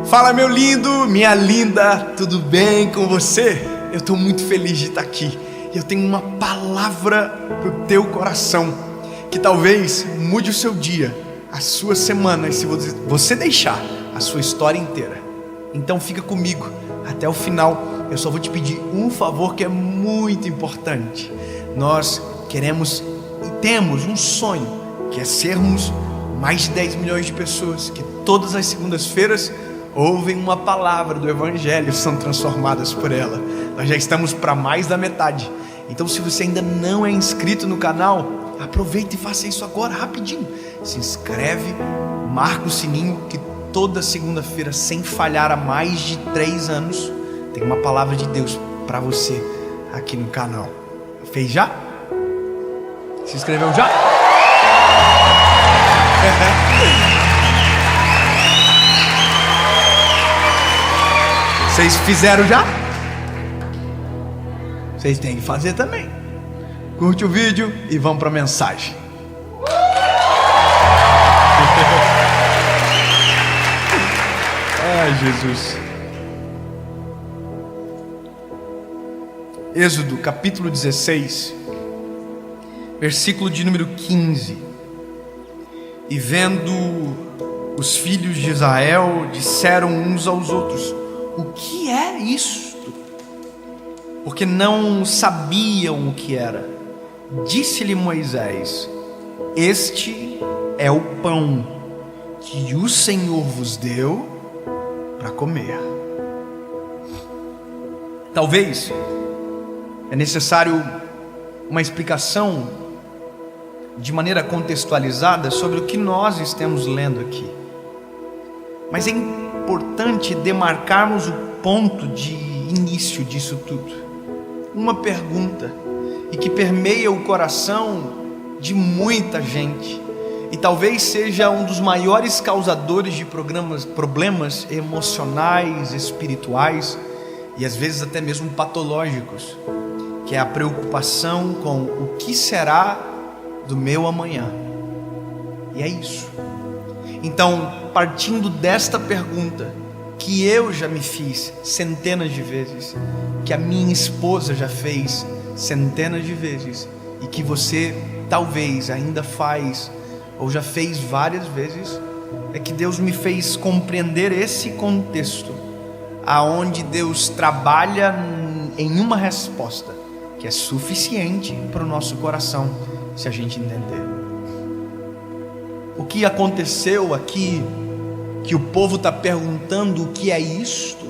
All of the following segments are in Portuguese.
Fala, meu lindo, minha linda, tudo bem com você? Eu estou muito feliz de estar aqui. Eu tenho uma palavra para o teu coração, que talvez mude o seu dia, a sua semana, e se você deixar, a sua história inteira. Então fica comigo até o final. Eu só vou te pedir um favor que é muito importante. Nós queremos e temos um sonho, que é sermos mais de 10 milhões de pessoas que todas as segundas-feiras ouvem uma palavra do Evangelho e são transformadas por ela. Nós já estamos para mais da metade. Então, se você ainda não é inscrito no canal, aproveita e faça isso agora, rapidinho. Se inscreve, marca o sininho, que toda segunda-feira, sem falhar, há mais de 3 anos, tem uma palavra de Deus para você aqui no canal. Fez já? Se inscreveu já? Vocês fizeram já? Vocês têm que fazer também. Curte o vídeo e vamos para a mensagem. Ai, Jesus. Êxodo capítulo 16, versículo de número 15. E vendo os filhos de Israel, disseram uns aos outros: o que é isto? Porque não sabiam o que era. Disse-lhe Moisés: este é o pão que o Senhor vos deu para comer. Talvez é necessário uma explicação de maneira contextualizada sobre o que nós estamos lendo aqui. Mas é importante demarcarmos o ponto de início disso tudo. Uma pergunta, e que permeia o coração de muita gente, e talvez seja um dos maiores causadores de problemas emocionais, espirituais e às vezes até mesmo patológicos, que é a preocupação com o que será do meu amanhã. E é isso. Então, partindo desta pergunta, que eu já me fiz centenas de vezes, que a minha esposa já fez centenas de vezes, e que você talvez ainda faz, ou já fez várias vezes, é que Deus me fez compreender esse contexto, aonde Deus trabalha em uma resposta, que é suficiente para o nosso coração, se a gente entender. O que aconteceu aqui, que o povo está perguntando o que é isto,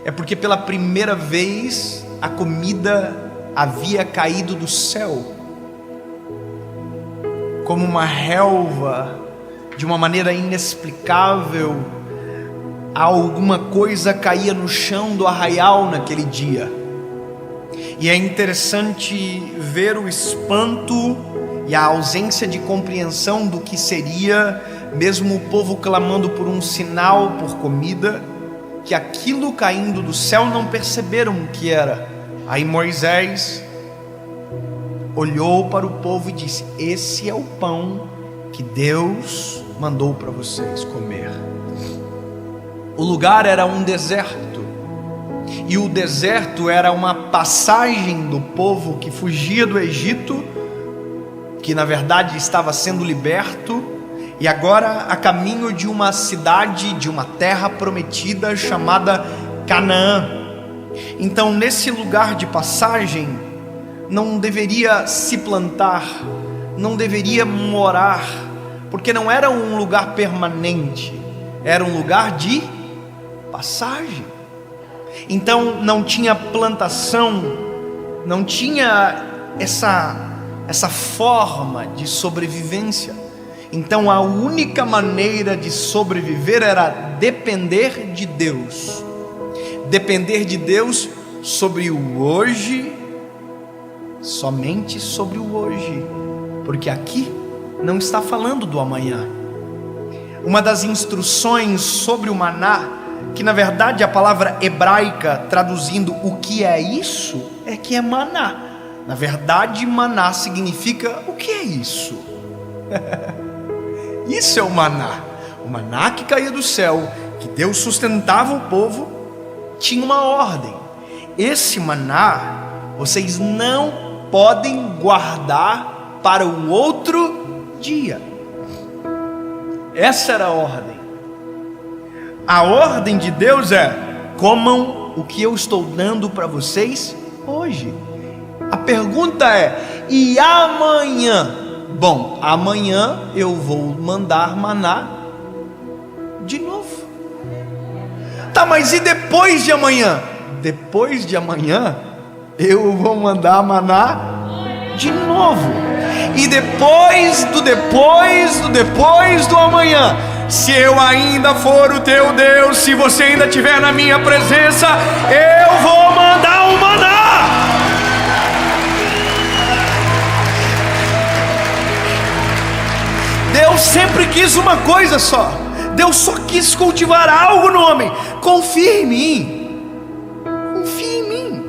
é porque pela primeira vez a comida havia caído do céu, como uma relva, de uma maneira inexplicável. Alguma coisa caía no chão do arraial naquele dia. E é interessante ver o espanto e a ausência de compreensão do que seria, mesmo o povo clamando por um sinal, por comida, que aquilo caindo do céu não perceberam o que era. Aí Moisés olhou para o povo e disse: esse é o pão que Deus mandou para vocês comer. O lugar era um deserto, e o deserto era uma passagem do povo que fugia do Egito, que na verdade estava sendo liberto, e agora a caminho de uma cidade, de uma terra prometida chamada Canaã. Então, nesse lugar de passagem, não deveria se plantar, não deveria morar, porque não era um lugar permanente, era um lugar de passagem. Então não tinha plantação, não tinha essa forma de sobrevivência. Então a única maneira de sobreviver era depender de Deus. Depender de Deus sobre o hoje, somente sobre o hoje, porque aqui não está falando do amanhã. Uma das instruções sobre o maná, que na verdade a palavra hebraica traduzindo o que é isso, é que é maná. Na verdade, maná significa o que é isso? Isso é o maná que caía do céu, que Deus sustentava o povo, tinha uma ordem: esse maná vocês não podem guardar para o outro dia. Essa era a ordem. A ordem de Deus é: comam o que eu estou dando para vocês hoje. A pergunta é: e amanhã? Bom, amanhã eu vou mandar maná de novo. Tá, mas e depois de amanhã? Depois de amanhã eu vou mandar maná de novo. E depois do amanhã, se eu ainda for o teu Deus, se você ainda estiver na minha presença, eu vou mandar um maná. Deus sempre quis uma coisa só. Deus só quis cultivar algo no homem. Confia em mim. Confia em mim.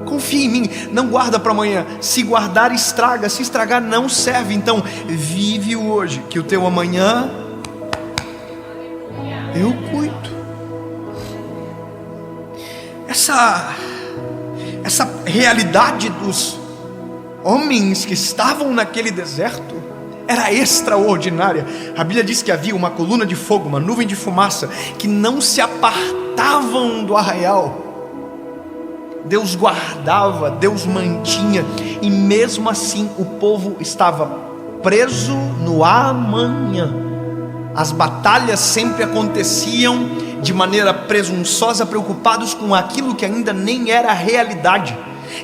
Confia em mim. Não guarda para amanhã. Se guardar, estraga. Se estragar, não serve. Então, vive o hoje, que o teu amanhã eu cuido. Essa realidade dos homens que estavam naquele deserto era extraordinária. A Bíblia diz que havia uma coluna de fogo, uma nuvem de fumaça, que não se apartavam do arraial. Deus guardava, Deus mantinha, e mesmo assim o povo estava preso no amanhã. As batalhas sempre aconteciam de maneira presunçosa, preocupados com aquilo que ainda nem era realidade.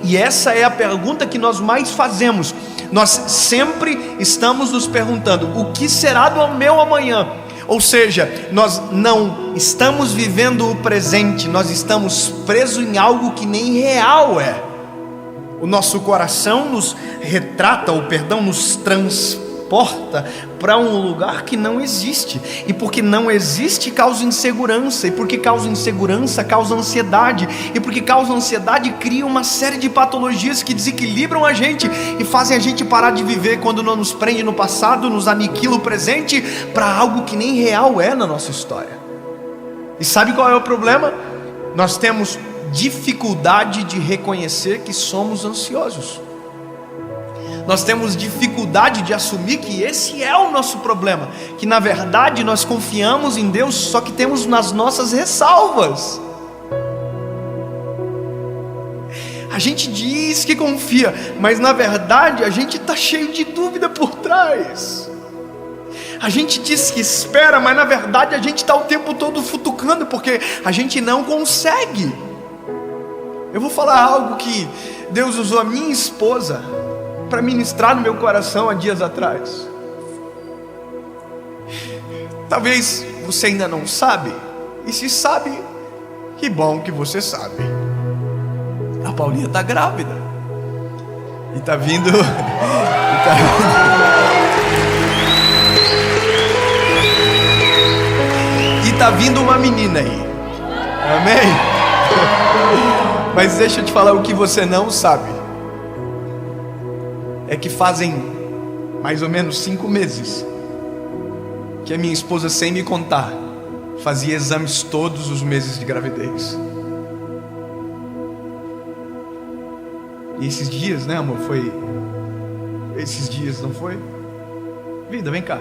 E essa é a pergunta que nós mais fazemos. Nós sempre estamos nos perguntando: o que será do meu amanhã? Ou seja, nós não estamos vivendo o presente, nós estamos presos em algo que nem real é. O nosso coração nos retrata, nos transporta para um lugar que não existe. E porque não existe, causa insegurança. E porque causa insegurança, causa ansiedade. E porque causa ansiedade, cria uma série de patologias que desequilibram a gente e fazem a gente parar de viver quando não nos prende no passado, nos aniquila o presente para algo que nem real é na nossa história. E sabe qual é o problema? Nós temos dificuldade de reconhecer que somos ansiosos. Nós temos dificuldade de assumir que esse é o nosso problema, que na verdade nós confiamos em Deus, só que temos nas nossas ressalvas. A gente diz que confia, mas na verdade a gente está cheio de dúvida por trás. A gente diz que espera, mas na verdade a gente está o tempo todo futucando, porque a gente não consegue. Eu vou falar algo que Deus usou a minha esposa para ministrar no meu coração há dias atrás. Talvez você ainda não sabe, e se sabe, que bom que você sabe. A Paulinha está grávida e está vindo tá vindo uma menina aí. Amém? Mas deixa eu te falar o que você não sabe. É que fazem mais ou menos 5 meses que a minha esposa, sem me contar, fazia exames todos os meses de gravidez. E esses dias, né, amor? Foi esses dias, não foi? Vida, vem cá.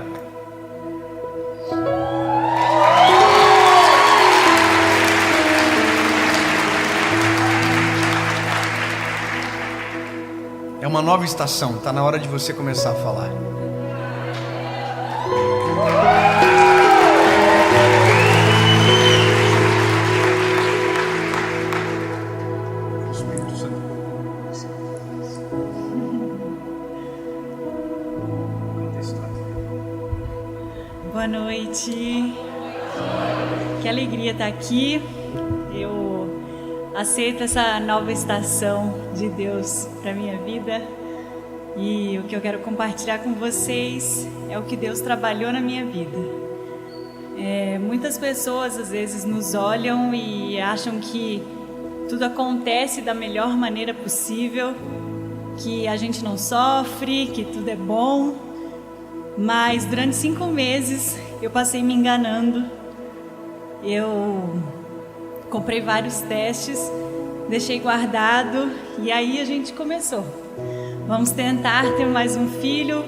É uma nova estação, está na hora de você começar a falar. Boa noite. Que alegria estar aqui. Eu aceito essa nova estação de Deus para minha vida, e o que eu quero compartilhar com vocês é o que Deus trabalhou na minha vida. Muitas pessoas às vezes nos olham e acham que tudo acontece da melhor maneira possível, que a gente não sofre, que tudo é bom, mas durante 5 meses eu passei me enganando, eu comprei vários testes, deixei guardado e aí a gente começou. Vamos tentar ter mais um filho,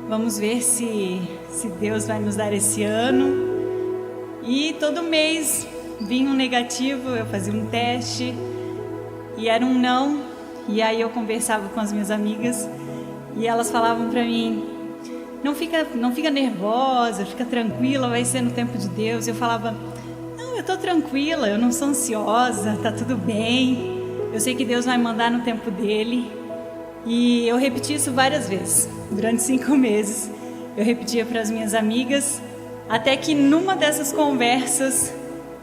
vamos ver se Deus vai nos dar esse ano. E todo mês vinha um negativo, eu fazia um teste e era um não. E aí eu conversava com as minhas amigas e elas falavam para mim: não fica nervosa, fica tranquila, vai ser no tempo de Deus. Eu falava: não, eu tô tranquila, eu não sou ansiosa, tá tudo bem, eu sei que Deus vai mandar no tempo dele. E eu repeti isso várias vezes, durante 5 meses. Eu repetia para as minhas amigas, até que numa dessas conversas,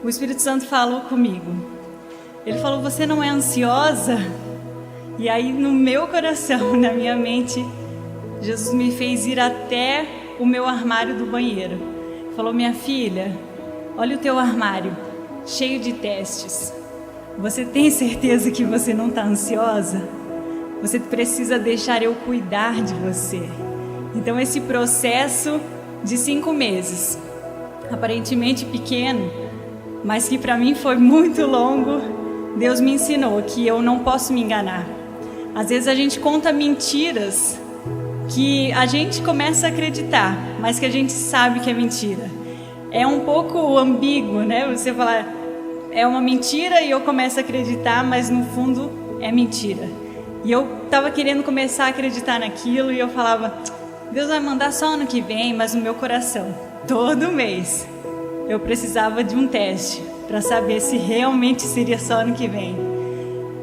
o Espírito Santo falou comigo. Ele falou: você não é ansiosa? E aí no meu coração, na minha mente, Jesus me fez ir até o meu armário do banheiro. Falou: minha filha, olha o teu armário, cheio de testes. Você tem certeza que você não está ansiosa? Você precisa deixar eu cuidar de você. Então esse processo de 5 meses, aparentemente pequeno, mas que para mim foi muito longo, Deus me ensinou que eu não posso me enganar. Às vezes a gente conta mentiras que a gente começa a acreditar, mas que a gente sabe que é mentira. É um pouco ambíguo, né? Você falar, é uma mentira e eu começo a acreditar, mas no fundo é mentira. E eu estava querendo começar a acreditar naquilo e eu falava: Deus vai mandar só ano que vem, mas no meu coração, todo mês, eu precisava de um teste para saber se realmente seria só ano que vem.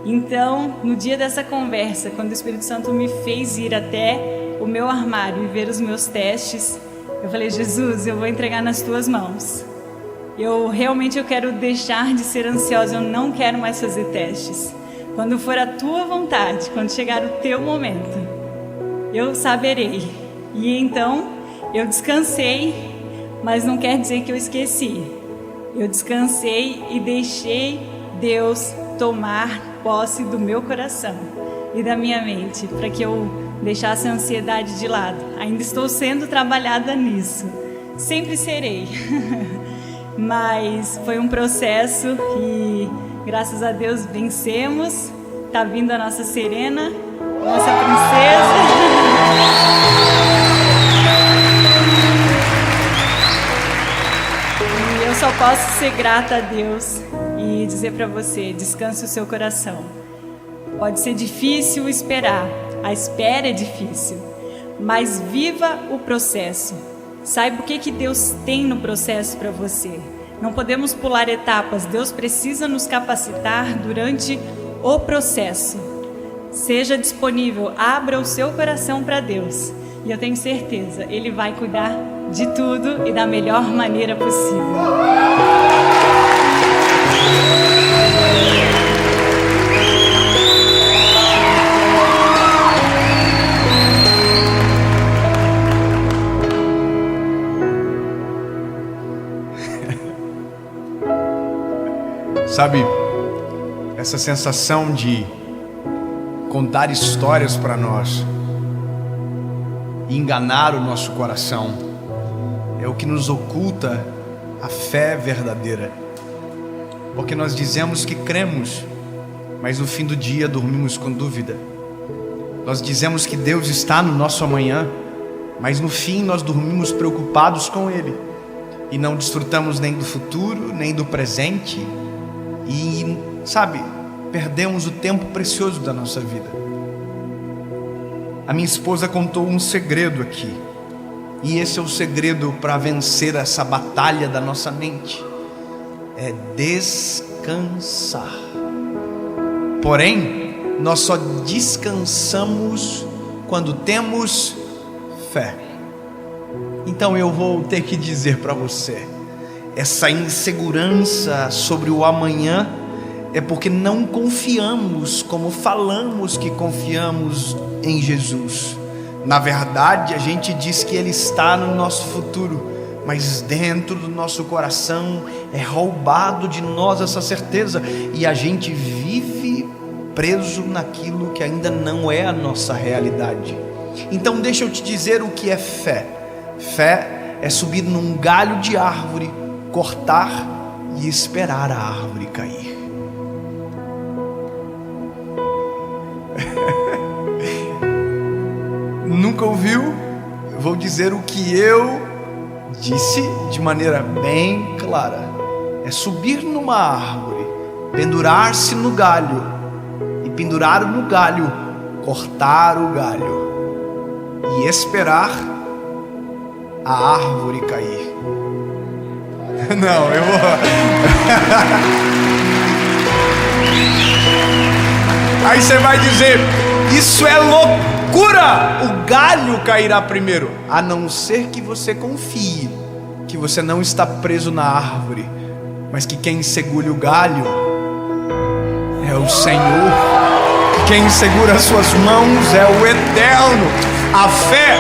Então, no dia dessa conversa, quando o Espírito Santo me fez ir até o meu armário e ver os meus testes, eu falei: Jesus, eu vou entregar nas tuas mãos. Eu quero deixar de ser ansiosa, eu não quero mais fazer testes. Quando for a tua vontade, quando chegar o teu momento, eu saberei. E então, eu descansei, mas não quer dizer que eu esqueci. Eu descansei e deixei Deus tomar posse do meu coração e da minha mente, para que eu deixasse a ansiedade de lado. Ainda estou sendo trabalhada nisso, sempre serei. Mas foi um processo e graças a Deus vencemos. Tá vindo a nossa Serena, nossa princesa. E eu só posso ser grata a Deus e dizer para você: descanse o seu coração. Pode ser difícil esperar, a espera é difícil, mas viva o processo. Saiba o que Deus tem no processo para você. Não podemos pular etapas. Deus precisa nos capacitar durante o processo. Seja disponível, abra o seu coração para Deus. E eu tenho certeza, Ele vai cuidar de tudo e da melhor maneira possível. Sabe, essa sensação de contar histórias para nós e enganar o nosso coração é o que nos oculta a fé verdadeira. Porque nós dizemos que cremos, mas no fim do dia dormimos com dúvida. Nós dizemos que Deus está no nosso amanhã, mas no fim nós dormimos preocupados com Ele e não desfrutamos nem do futuro, nem do presente. E, sabe, perdemos o tempo precioso da nossa vida. A minha esposa contou um segredo aqui, e esse é o segredo para vencer essa batalha da nossa mente: é descansar. Porém, nós só descansamos quando temos fé. Então eu vou ter que dizer para você: essa insegurança sobre o amanhã é porque não confiamos como falamos que confiamos em Jesus. Na verdade, a gente diz que Ele está no nosso futuro, mas dentro do nosso coração é roubado de nós essa certeza e a gente vive preso naquilo que ainda não é a nossa realidade. Então deixa eu te dizer o que é fé. Fé é subir num galho de árvore, cortar e esperar a árvore cair. Nunca ouviu? Eu vou dizer o que eu disse de maneira bem clara. É subir numa árvore, pendurar-se no galho e pendurado no galho, cortar o galho e esperar a árvore cair. Não, eu vou. Aí você vai dizer: isso é loucura, o galho cairá primeiro. A não ser que você confie que você não está preso na árvore, mas que quem segura o galho é o Senhor. Quem segura as suas mãos é o Eterno. A fé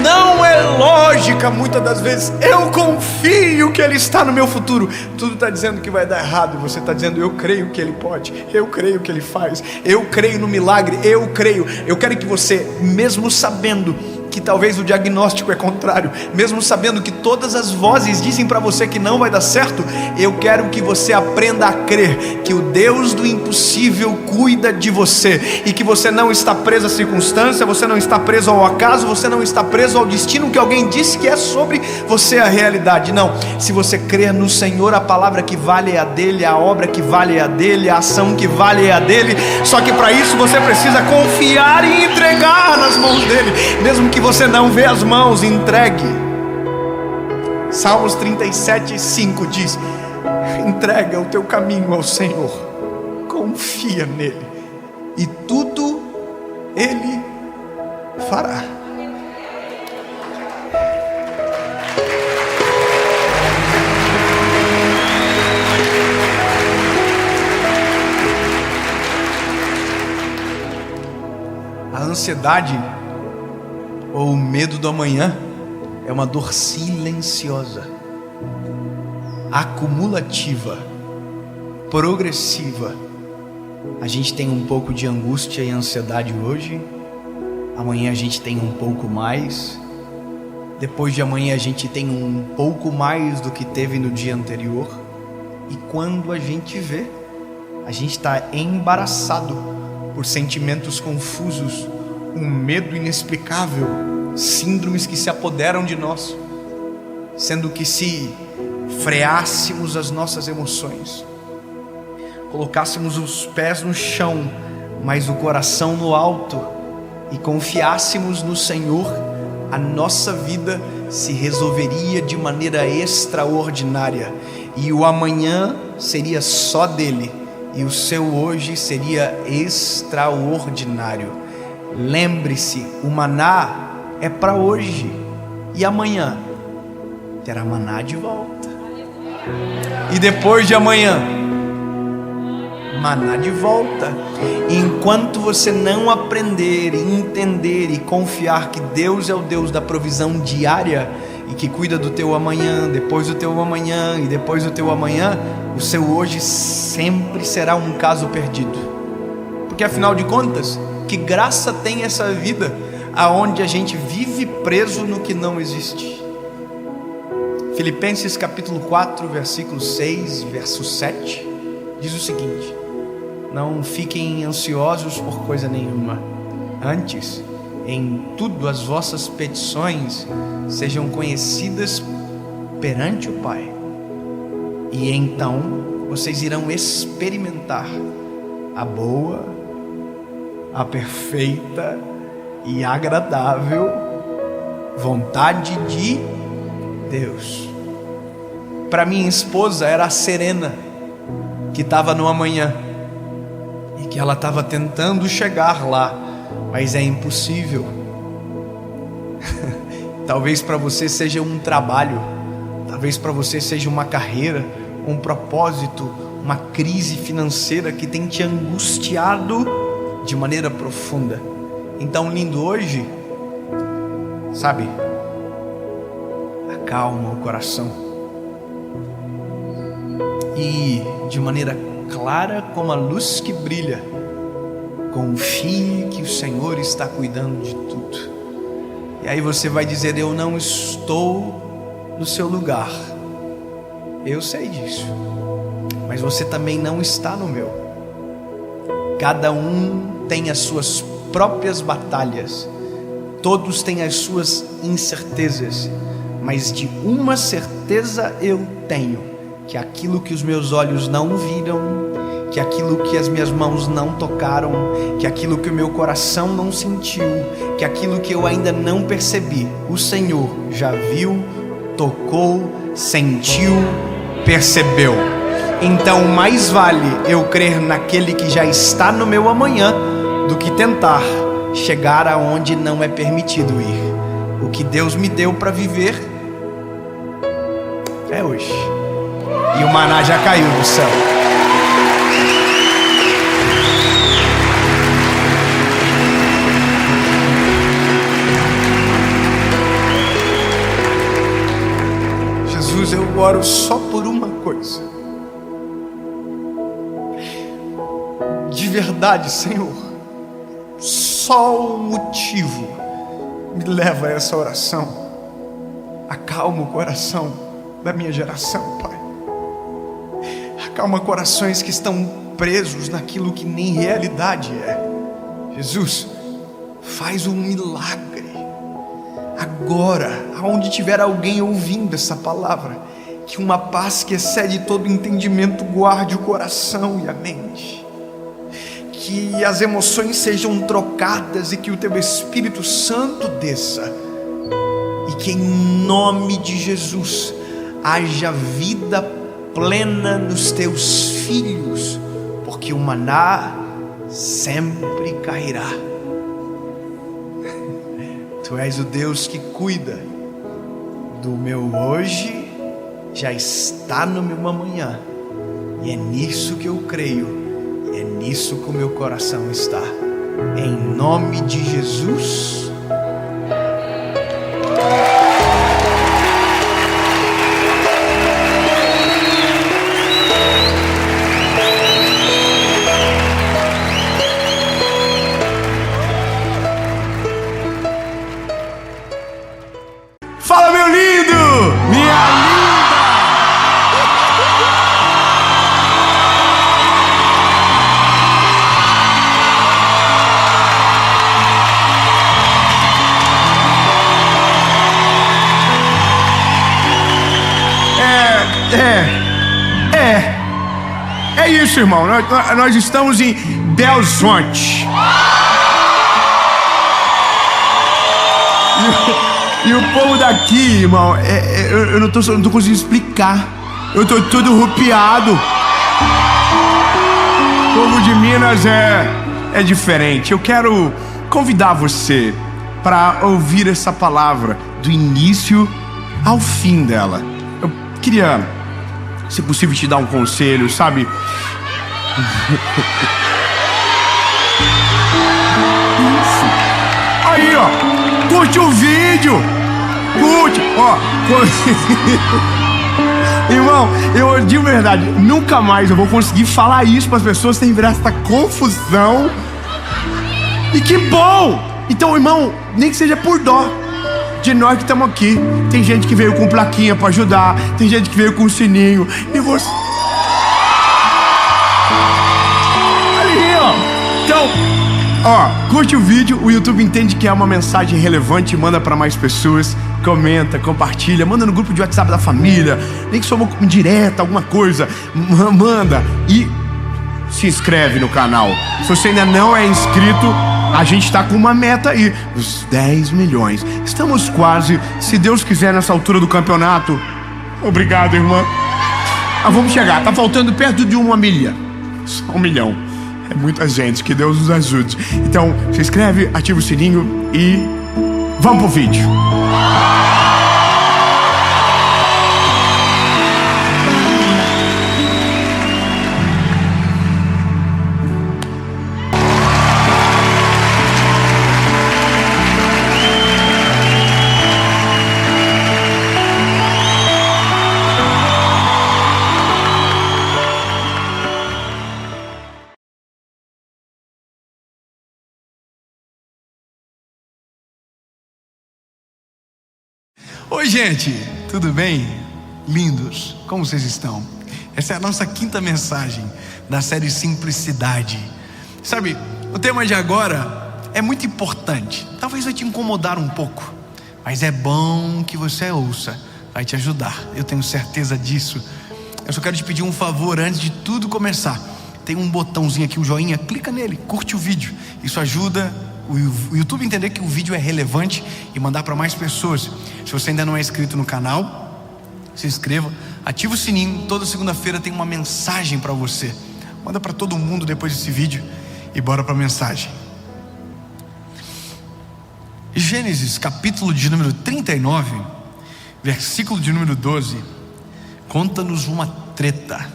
não é lógica muitas das vezes. Eu confio que Ele está no meu futuro. Tudo está dizendo que vai dar errado, e você está dizendo: eu creio que Ele pode, eu creio que Ele faz, eu creio no milagre, eu creio. Eu quero que você, mesmo sabendo que talvez o diagnóstico é contrário, mesmo sabendo que todas as vozes dizem para você que não vai dar certo, eu quero que você aprenda a crer que o Deus do impossível cuida de você, e que você não está preso à circunstância, você não está preso ao acaso, você não está preso ao destino que alguém disse que é sobre você a realidade. Não, se você crer no Senhor, a palavra que vale é a dele, a obra que vale é a dele, a ação que vale é a dele. Só que para isso você precisa confiar e entregar nas mãos dele, mesmo que você não vê as mãos, entregue. Salmos 37:5 diz: entrega o teu caminho ao Senhor, confia nele, e tudo ele fará. A ansiedade ou o medo do amanhã é uma dor silenciosa, acumulativa, progressiva. A gente tem um pouco de angústia e ansiedade hoje, amanhã a gente tem um pouco mais, depois de amanhã a gente tem um pouco mais do que teve no dia anterior, e quando a gente vê, a gente está embaraçado por sentimentos confusos, um medo inexplicável, síndromes que se apoderam de nós, sendo que se freássemos as nossas emoções, colocássemos os pés no chão, mas o coração no alto, e confiássemos no Senhor, a nossa vida se resolveria de maneira extraordinária, e o amanhã seria só dele, e o seu hoje seria extraordinário. Lembre-se, o maná é para hoje, e amanhã terá maná de volta, e depois de amanhã maná de volta. Enquanto você não aprender, entender e confiar que Deus é o Deus da provisão diária, e que cuida do teu amanhã, depois do teu amanhã e depois do teu amanhã, o seu hoje sempre será um caso perdido. Porque afinal de contas, que graça tem essa vida aonde a gente vive preso no que não existe? Filipenses capítulo 4, versículo 6, verso 7 diz o seguinte: não fiquem ansiosos por coisa nenhuma, antes, em tudo as vossas petições sejam conhecidas perante o Pai, e então vocês irão experimentar a boa, a perfeita e agradável vontade de Deus. Para minha esposa era a Serena, que estava no amanhã, e que ela estava tentando chegar lá, mas é impossível. Talvez para você seja um trabalho, talvez para você seja uma carreira, um propósito, uma crise financeira que tem te angustiado de maneira profunda. Então, lindo, hoje, sabe, acalma o coração e, de maneira clara como a luz que brilha, confie que o Senhor está cuidando de tudo. E aí você vai dizer: eu não estou no seu lugar, Eu sei disso, mas você também não está no meu. Cada um tem as suas próprias batalhas, todos têm as suas incertezas, mas de uma certeza eu tenho: que aquilo que os meus olhos não viram, que aquilo que as minhas mãos não tocaram, que aquilo que o meu coração não sentiu, que aquilo que eu ainda não percebi, o Senhor já viu, tocou, sentiu, percebeu. Então mais vale eu crer naquele que já está no meu amanhã do que tentar chegar aonde não é permitido ir. O que Deus me deu para viver é hoje. E o maná já caiu do céu. Jesus, eu oro só por uma coisa. De verdade, Senhor, só um motivo me leva a essa oração. Acalma o coração da minha geração, Pai. Acalma corações que estão presos naquilo que nem realidade é. Jesus, faz um milagre agora, aonde tiver alguém ouvindo essa palavra, que uma paz que excede todo entendimento guarde o coração e a mente, que as emoções sejam trocadas e que o teu Espírito Santo desça, e que em nome de Jesus haja vida plena nos teus filhos, porque o maná sempre cairá. Tu és o Deus que cuida do meu hoje, já está no meu amanhã, e é nisso que eu creio, e é nisso que o meu coração está. Em nome de Jesus. Fala, meu lindo! Minha linda! É isso, irmão. Nós estamos em Belo Horizonte. E o povo daqui, irmão, eu não tô conseguindo explicar. Eu tô todo rupiado. O povo de Minas é diferente. Eu quero convidar você para ouvir essa palavra do início ao fim dela. Eu queria, se possível, te dar um conselho, sabe? Isso. Aí, ó, curte o vídeo. Curte, ó. Irmão, eu de verdade, nunca mais eu vou conseguir falar isso para as pessoas sem virar essa confusão. E que bom! Então, irmão, nem que seja por dó de nós que estamos aqui. Tem gente que veio com plaquinha para ajudar, tem gente que veio com sininho. E você... Ali, ó. Então, ó, curte o vídeo, o YouTube entende que é uma mensagem relevante, manda para mais pessoas, comenta, compartilha, manda no grupo de WhatsApp da família, nem que soma direta, alguma coisa, manda e se inscreve no canal. Se você ainda não é inscrito, a gente tá com uma meta aí, os 10 milhões. Estamos quase, se Deus quiser, nessa altura do campeonato. Obrigado, irmã. Vamos chegar, tá faltando perto de 1 milha. Só 1 milhão. É muita gente, que Deus nos ajude. Então, se inscreve, ativa o sininho e vamos pro vídeo. Oi, gente, tudo bem? lindos, como vocês estão? Essa é a nossa 5ª mensagem da série Simplicidade. Sabe, o tema de agora é muito importante. Talvez vai te incomodar um pouco, mas é bom que você ouça, vai te ajudar, eu tenho certeza disso. Eu só quero te pedir um favor antes de tudo começar. Tem um botãozinho aqui, um joinha, clica nele, curte o vídeo. Isso ajuda o YouTube a entender que o vídeo é relevante e mandar para mais pessoas. Se você ainda não é inscrito no canal, se inscreva, ativa o sininho. Toda segunda-feira tem uma mensagem para você. Manda para todo mundo depois desse vídeo e bora para a mensagem. Gênesis, capítulo de número 39, versículo de número 12, conta-nos uma treta.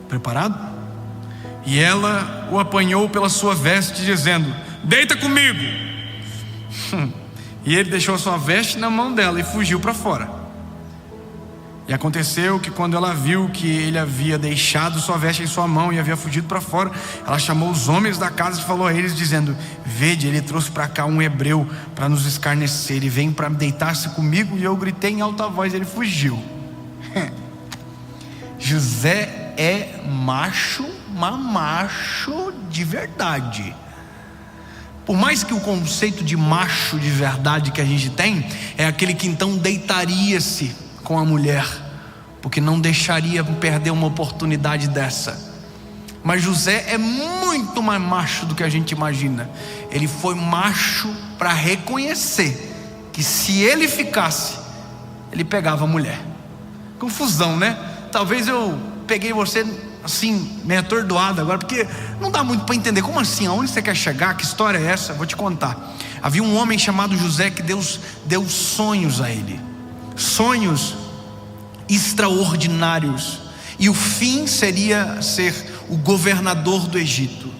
Preparado? E ela o apanhou pela sua veste, dizendo: deita comigo. E ele deixou a sua veste na mão dela e fugiu para fora. E aconteceu que quando ela viu que ele havia deixado sua veste em sua mão e havia fugido para fora, ela chamou os homens da casa e falou a eles, dizendo: vede, ele trouxe para cá um hebreu para nos escarnecer, e vem para deitar-se comigo. E eu gritei em alta voz, ele fugiu. José é macho, mas macho de verdade. Por mais que o conceito de macho de verdade que a gente tem é aquele que então deitaria-se com a mulher, porque não deixaria perder uma oportunidade dessa. Mas José é muito mais macho do que a gente imagina. Ele foi macho para reconhecer que se ele ficasse, ele pegava a mulher. Confusão, né? Talvez eu peguei você assim, meio atordoado agora, porque não dá muito para entender. Como assim? Aonde você quer chegar? Que história é essa? Vou te contar. Havia um homem chamado José que Deus deu sonhos a ele, sonhos extraordinários, e o fim seria ser o governador do Egito.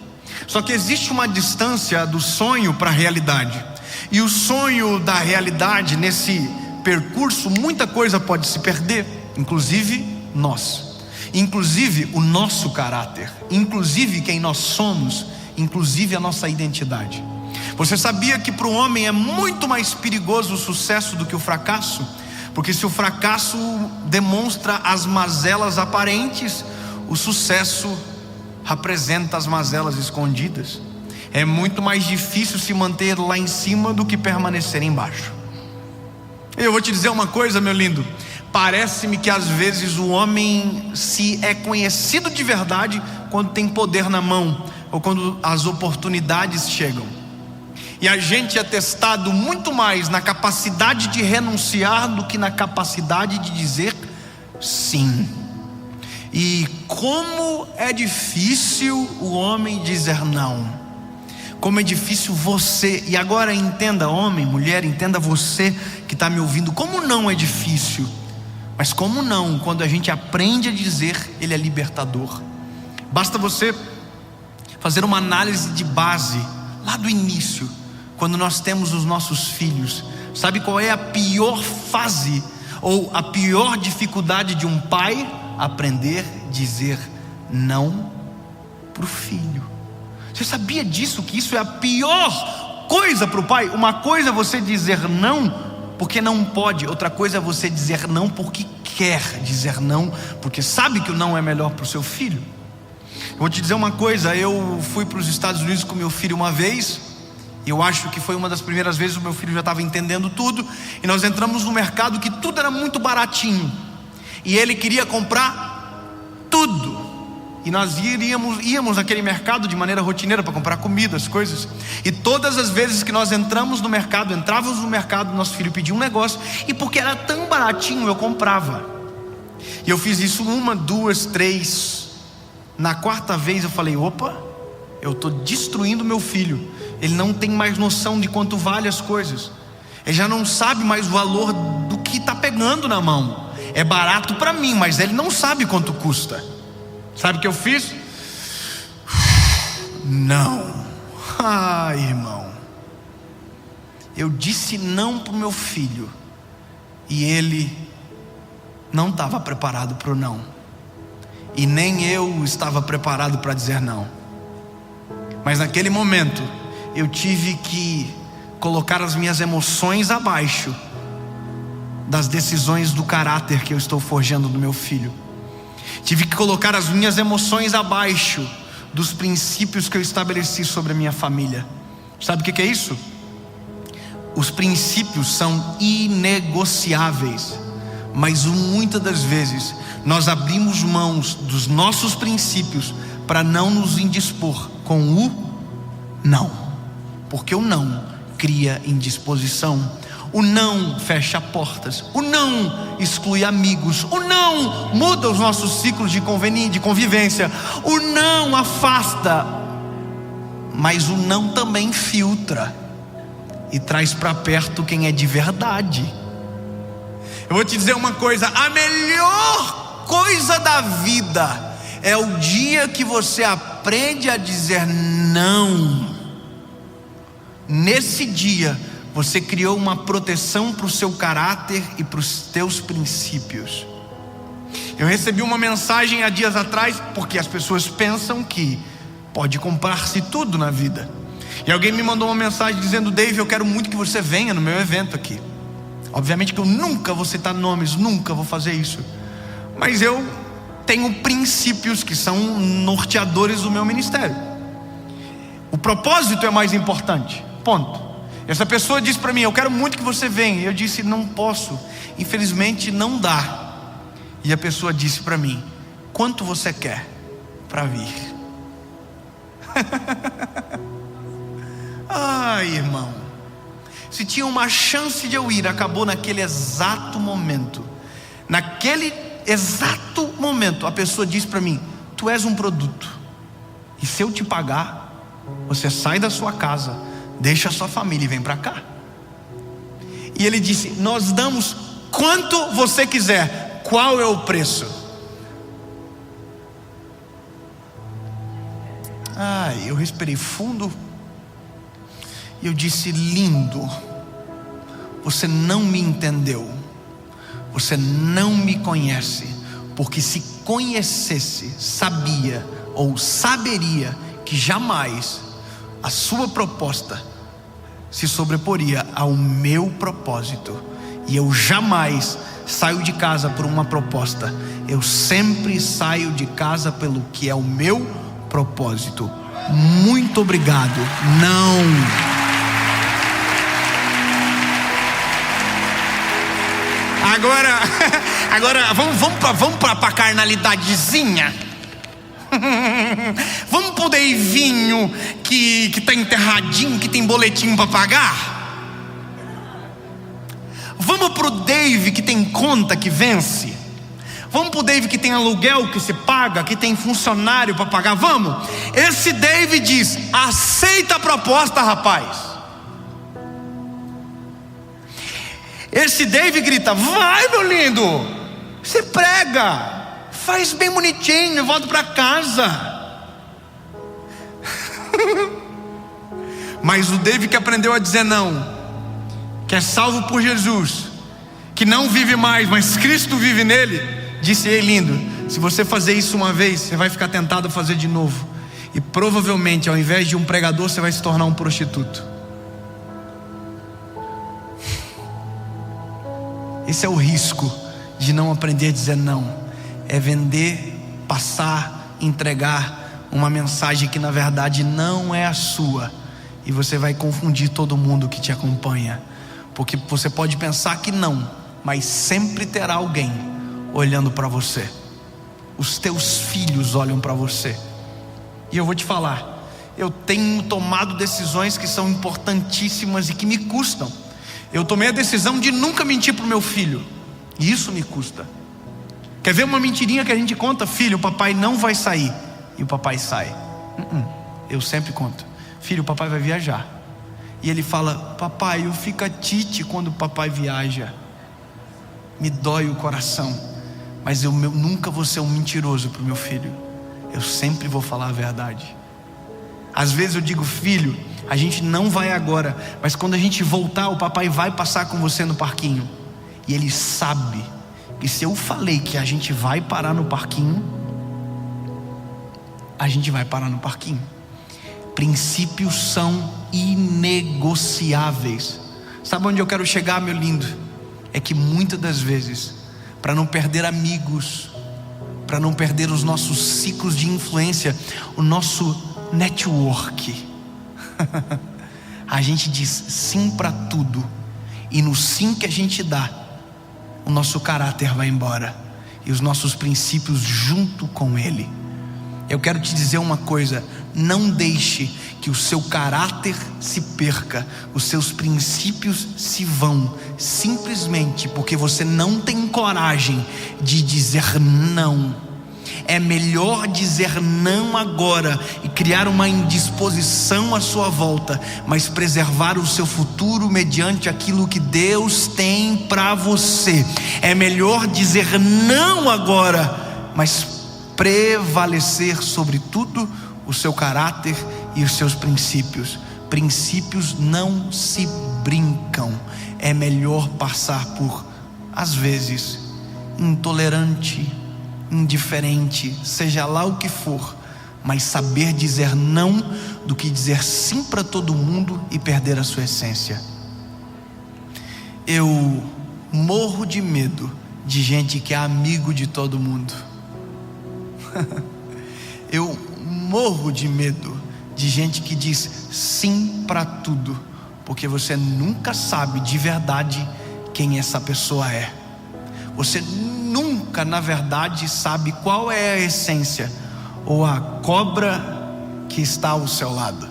Só que existe uma distância do sonho para a realidade, e o sonho da realidade, nesse percurso, muita coisa pode se perder, inclusive nós, inclusive o nosso caráter, inclusive quem nós somos, inclusive a nossa identidade. Você sabia que para o homem é muito mais perigoso o sucesso do que o fracasso? Porque se o fracasso demonstra as mazelas aparentes, o sucesso representa as mazelas escondidas. É muito mais difícil se manter lá em cima do que permanecer embaixo. Eu vou te dizer uma coisa, meu lindo. Parece-me que às vezes o homem se é conhecido de verdade quando tem poder na mão, ou quando as oportunidades chegam. E a gente é testado muito mais na capacidade de renunciar do que na capacidade de dizer sim. E como é difícil o homem dizer não. Como é difícil você, e agora entenda, homem, mulher, entenda você que está me ouvindo, como não é difícil. Mas como não, quando a gente aprende a dizer, ele é libertador. Basta você fazer uma análise de base, lá do início, quando nós temos os nossos filhos. Sabe qual é a pior fase, ou a pior dificuldade de um pai? Aprender a dizer não para o filho. Você sabia disso? Que isso é a pior coisa para o pai? Uma coisa é você dizer não porque não pode, outra coisa é você dizer não porque quer dizer não, porque sabe que o não é melhor para o seu filho. Eu vou te dizer uma coisa, eu fui para os Estados Unidos com meu filho uma vez, eu acho que foi uma das primeiras vezes, o meu filho já estava entendendo tudo, e nós entramos no mercado que tudo era muito baratinho, e ele queria comprar tudo, e nós íamos naquele mercado de maneira rotineira para comprar comida, as coisas, e todas as vezes que nós entrávamos no mercado, nosso filho pedia um negócio, e porque era tão baratinho eu comprava, e eu fiz isso 1, 2, 3, na 4ª vez eu falei, opa, eu estou destruindo meu filho, ele não tem mais noção de quanto vale as coisas, ele já não sabe mais o valor do que está pegando na mão, é barato para mim, mas ele não sabe quanto custa. Sabe o que eu fiz? Não. Irmão, eu disse não para o meu filho, e ele não estava preparado para o não, e nem eu estava preparado para dizer não. Mas naquele momento eu tive que colocar as minhas emoções abaixo das decisões do caráter que eu estou forjando no meu filho. Tive que colocar as minhas emoções abaixo dos princípios que eu estabeleci sobre a minha família. Sabe o que é isso? Os princípios são inegociáveis, mas muitas das vezes nós abrimos mãos dos nossos princípios para não nos indispor com o não, porque o não cria indisposição, o não fecha portas, o não exclui amigos, o não muda os nossos ciclos de convivência, o não afasta, mas o não também filtra e traz para perto quem é de verdade. Eu vou te dizer uma coisa: a melhor coisa da vida é o dia que você aprende a dizer não. Nesse dia você criou uma proteção para o seu caráter e para os teus princípios. Eu recebi uma mensagem há dias atrás, porque as pessoas pensam que pode comprar-se tudo na vida, e alguém me mandou uma mensagem dizendo: Dave, eu quero muito que você venha no meu evento aqui. Obviamente que eu nunca vou citar nomes, nunca vou fazer isso, mas eu tenho princípios que são norteadores do meu ministério. O propósito é mais importante, ponto. Essa pessoa disse para mim: eu quero muito que você venha. Eu disse: não posso, infelizmente não dá. E a pessoa disse para mim: quanto você quer para vir? Ai, irmão, se tinha uma chance de eu ir, acabou naquele exato momento. Naquele exato momento a pessoa disse para mim: tu és um produto, e se eu te pagar, você sai da sua casa, deixa a sua família e vem para cá. E ele disse: nós damos quanto você quiser, qual é o preço? Ai, eu respirei fundo e eu disse: lindo, você não me entendeu, você não me conhece, porque se conhecesse, sabia ou saberia que jamais a sua proposta se sobreporia ao meu propósito. E eu jamais saio de casa por uma proposta, eu sempre saio de casa pelo que é o meu propósito. Muito obrigado. Não. Agora vamos para a carnalidadezinha. Vamos pro Deivinho que tá enterradinho, que tem boletim para pagar. Vamos pro Dave que tem conta que vence. Vamos pro Dave que tem aluguel que se paga, que tem funcionário para pagar. Vamos. Esse Dave diz: aceita a proposta, rapaz. Esse Dave grita: vai, meu lindo, você prega, faz bem bonitinho, volta para casa. Mas o Dave que aprendeu a dizer não, que é salvo por Jesus, que não vive mais, mas Cristo vive nele, disse: ei, lindo, se você fazer isso uma vez, você vai ficar tentado a fazer de novo, e provavelmente ao invés de um pregador, você vai se tornar um prostituto. Esse é o risco de não aprender a dizer não. É vender, passar, entregar uma mensagem que na verdade não é a sua, e você vai confundir todo mundo que te acompanha, porque você pode pensar que não, mas sempre terá alguém olhando para você. Os teus filhos olham para você. E eu vou te falar, eu tenho tomado decisões que são importantíssimas e que me custam. Eu tomei a decisão de nunca mentir para o meu filho, e isso me custa. Quer ver uma mentirinha que a gente conta? Filho, o papai não vai sair. E o papai sai. Eu sempre conto: filho, o papai vai viajar. E ele fala: papai, eu fico tite quando o papai viaja. Me dói o coração. Mas eu nunca vou ser um mentiroso para o meu filho. Eu sempre vou falar a verdade. Às vezes eu digo: filho, a gente não vai agora, mas quando a gente voltar, o papai vai passar com você no parquinho. E ele sabe que se eu falei que a gente vai parar no parquinho, a gente vai parar no parquinho. Princípios são inegociáveis. Sabe onde eu quero chegar, meu lindo? É que muitas das vezes, para não perder amigos, para não perder os nossos ciclos de influência, o nosso network, a gente diz sim para tudo, e no sim que a gente dá, o nosso caráter vai embora e os nossos princípios junto com ele. Eu quero te dizer uma coisa: não deixe que o seu caráter se perca, os seus princípios se vão, simplesmente porque você não tem coragem de dizer não. É melhor dizer não agora e criar uma indisposição à sua volta, mas preservar o seu futuro mediante aquilo que Deus tem para você. É melhor dizer não agora, mas prevalecer sobre tudo o seu caráter e os seus princípios. Princípios não se brincam. É melhor passar por, às vezes, intolerante, indiferente, seja lá o que for, mas saber dizer não do que dizer sim para todo mundo e perder a sua essência. Eu morro de medo de gente que é amigo de todo mundo. Eu morro de medo de gente que diz sim para tudo, porque você nunca sabe de verdade quem essa pessoa é. Você nunca, na verdade, sabe qual é a essência ou a cobra que está ao seu lado.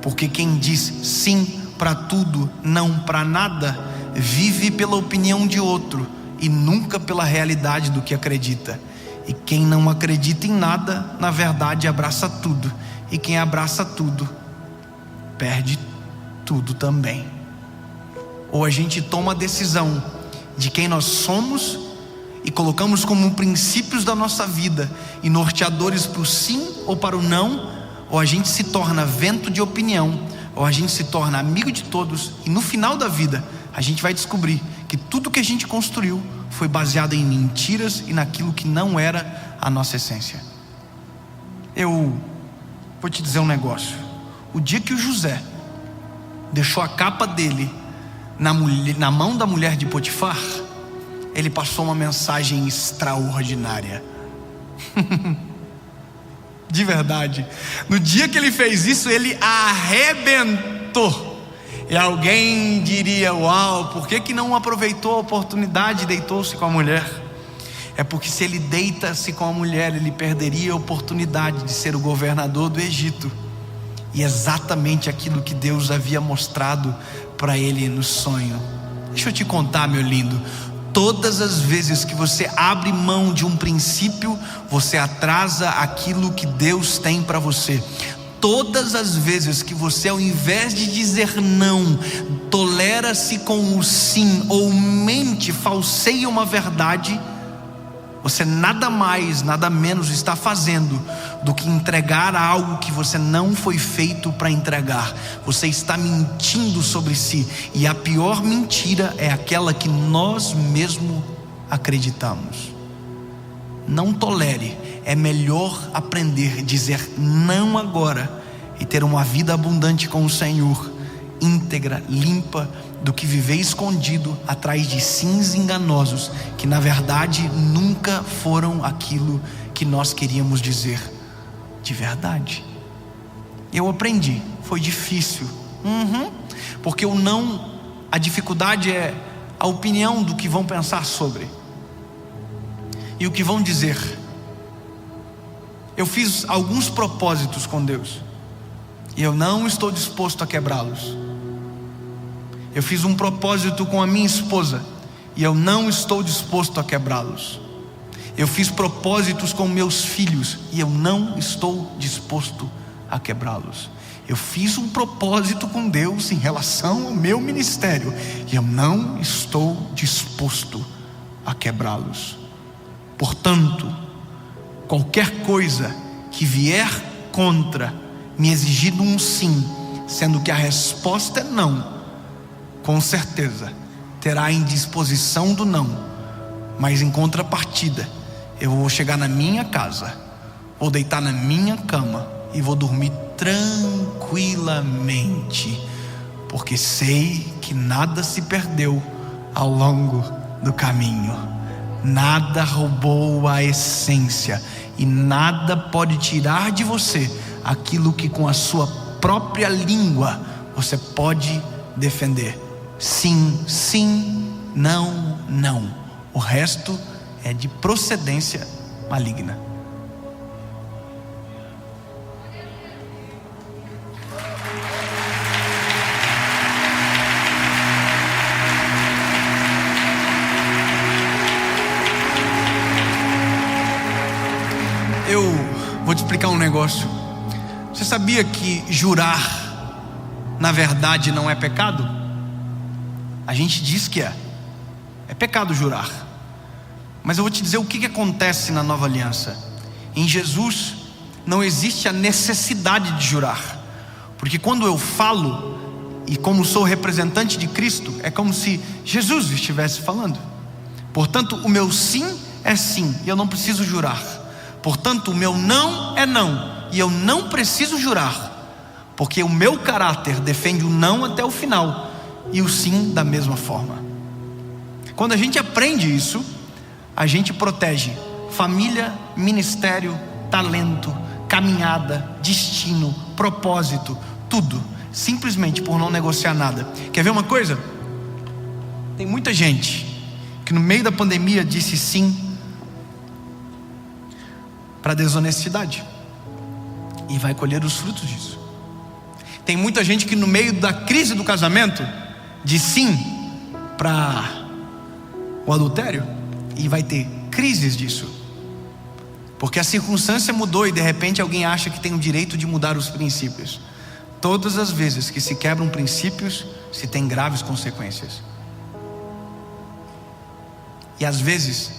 Porque quem diz sim para tudo, não para nada, vive pela opinião de outro e nunca pela realidade do que acredita. E quem não acredita em nada, na verdade abraça tudo. E quem abraça tudo, perde tudo também. Ou a gente toma a decisão de quem nós somos e colocamos como princípios da nossa vida e norteadores para o sim ou para o não, ou a gente se torna vento de opinião, ou a gente se torna amigo de todos, e no final da vida a gente vai descobrir que tudo que a gente construiu foi baseado em mentiras e naquilo que não era a nossa essência. Eu vou te dizer um negócio: o dia que o José deixou a capa dele na mão da mulher de Potifar, ele passou uma mensagem extraordinária. De verdade, no dia que ele fez isso, ele arrebentou. E alguém diria: uau, por que não aproveitou a oportunidade e deitou-se com a mulher? É porque se ele deita-se com a mulher, ele perderia a oportunidade de ser o governador do Egito. E exatamente aquilo que Deus havia mostrado para ele no sonho. Deixa eu te contar, meu lindo, todas as vezes que você abre mão de um princípio, você atrasa aquilo que Deus tem para você. Todas as vezes que você, ao invés de dizer não, tolera-se com o sim ou mente, falseia uma verdade, você nada mais, nada menos está fazendo do que entregar algo que você não foi feito para entregar. Você está mentindo sobre si, e a pior mentira é aquela que nós mesmos acreditamos. Não tolere. É melhor aprender a dizer não agora e ter uma vida abundante com o Senhor, íntegra, limpa, do que viver escondido atrás de sims enganosos que na verdade nunca foram aquilo que nós queríamos dizer de verdade. Eu aprendi, foi difícil, porque o não, a dificuldade é a opinião do que vão pensar sobre e o que vão dizer. Eu fiz alguns propósitos com Deus e eu não estou disposto a quebrá-los. Eu fiz um propósito com a minha esposa e eu não estou disposto a quebrá-los. Eu fiz propósitos com meus filhos e eu não estou disposto a quebrá-los. Eu fiz um propósito com Deus em relação ao meu ministério e eu não estou disposto a quebrá-los. Portanto, qualquer coisa que vier contra me exigindo um sim, sendo que a resposta é não, com certeza terá a indisposição do não, mas em contrapartida eu vou chegar na minha casa, vou deitar na minha cama, e vou dormir tranquilamente, porque sei que nada se perdeu ao longo do caminho, nada roubou a essência e nada pode tirar de você aquilo que com a sua própria língua você pode defender. Sim, sim, não, não. O resto é de procedência maligna. Eu vou te explicar um negócio. Você sabia que jurar, na verdade, não é pecado? A gente diz que é pecado jurar. Mas eu vou te dizer o que acontece na nova aliança. Em Jesus não existe a necessidade de jurar, porque quando eu falo, e como sou representante de Cristo, é como se Jesus estivesse falando. Portanto, o meu sim é sim, e eu não preciso jurar. Portanto, o meu não é não, e eu não preciso jurar, porque o meu caráter defende o não até o final, e o sim da mesma forma. Quando a gente aprende isso, a gente protege família, ministério, talento, caminhada, destino, propósito, tudo, simplesmente por não negociar nada. Quer ver uma coisa? Tem muita gente que no meio da pandemia disse sim para desonestidade e vai colher os frutos disso. Tem muita gente que no meio da crise do casamento diz sim para o adultério e vai ter crises disso, porque a circunstância mudou e de repente alguém acha que tem o direito de mudar os princípios. Todas as vezes que se quebram princípios, se tem graves consequências. E às vezes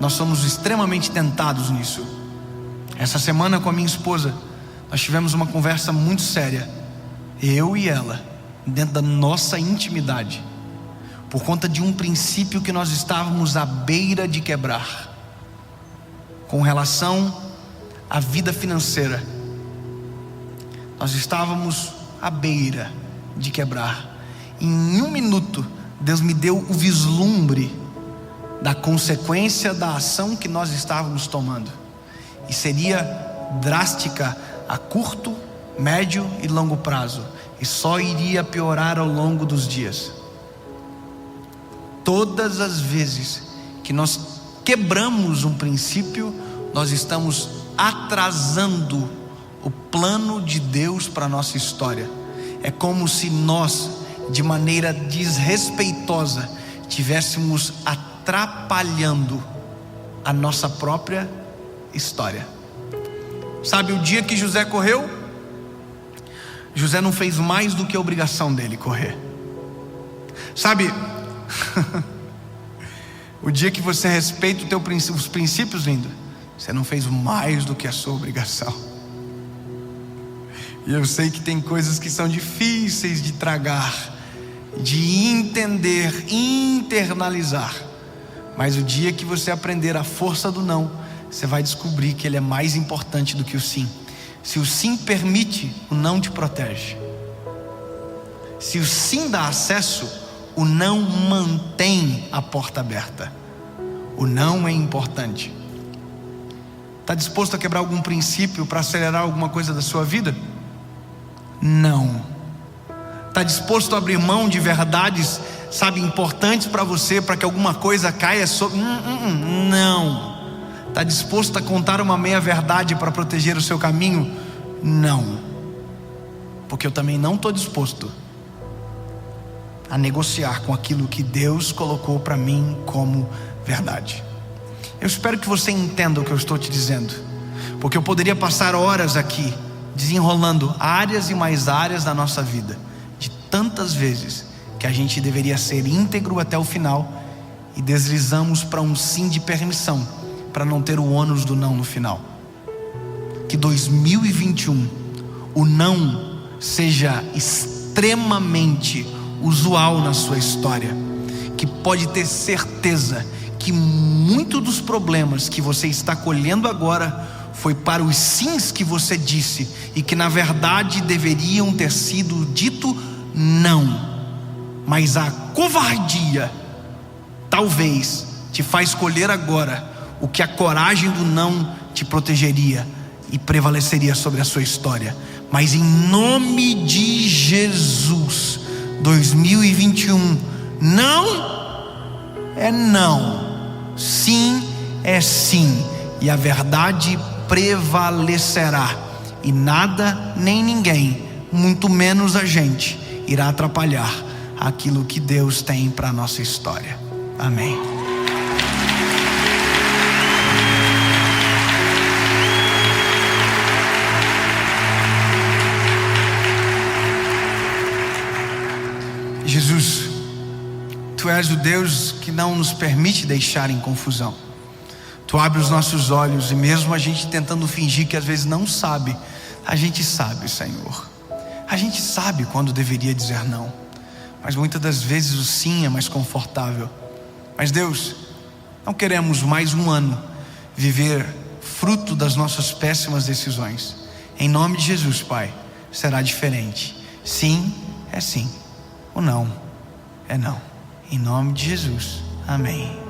nós somos extremamente tentados nisso. Essa semana com a minha esposa, nós tivemos uma conversa muito séria, eu e ela, dentro da nossa intimidade, por conta de um princípio que nós estávamos à beira de quebrar, com relação à vida financeira. Nós estávamos à beira de quebrar. Em um minuto, Deus me deu o vislumbre da consequência da ação que nós estávamos tomando, e seria drástica a curto, médio e longo prazo, e só iria piorar ao longo dos dias. Todas as vezes que nós quebramos um princípio, nós estamos atrasando o plano de Deus para a nossa história. É como se nós, de maneira desrespeitosa, estivéssemos atrapalhando a nossa própria história. Sabe, o dia que José correu, José não fez mais do que a obrigação dele correr. Sabe, o dia que você respeita os princípios, lindo, você não fez mais do que a sua obrigação. E eu sei que tem coisas que são difíceis de tragar, de entender, internalizar, mas o dia que você aprender a força do não, você vai descobrir que ele é mais importante do que o sim. Se o sim permite, o não te protege. Se o sim dá acesso, o não mantém a porta aberta. O não é importante. Está disposto a quebrar algum princípio para acelerar alguma coisa da sua vida? Não. Está disposto a abrir mão de verdades, sabe, importantes para você, para que alguma coisa caia sobre... Não. Está disposto a contar uma meia verdade para proteger o seu caminho? Não. Porque eu também não estou disposto a negociar com aquilo que Deus colocou para mim como verdade. Eu espero que você entenda o que eu estou te dizendo, porque eu poderia passar horas aqui desenrolando áreas e mais áreas da nossa vida, de tantas vezes que a gente deveria ser íntegro até o final e deslizamos para um sim de permissão, para não ter o ônus do não no final. Que 2021 o não seja extremamente usual na sua história, que pode ter certeza que muitos dos problemas que você está colhendo agora foi para os sims que você disse e que na verdade deveriam ter sido dito não. Mas a covardia talvez te faz escolher agora o que a coragem do não te protegeria e prevaleceria sobre a sua história. Mas em nome de Jesus, 2021, não é não, sim é sim, e a verdade prevalecerá, e nada nem ninguém, muito menos a gente, irá atrapalhar aquilo que Deus tem para a nossa história. Amém. Jesus, Tu és o Deus que não nos permite deixar em confusão. Tu abre os nossos olhos, e mesmo a gente tentando fingir que às vezes não sabe, a gente sabe, Senhor. A gente sabe quando deveria dizer não, mas muitas das vezes o sim é mais confortável. Mas Deus, não queremos mais um ano viver fruto das nossas péssimas decisões. Em nome de Jesus, Pai, será diferente. Sim é sim, o não é não. Em nome de Jesus, amém.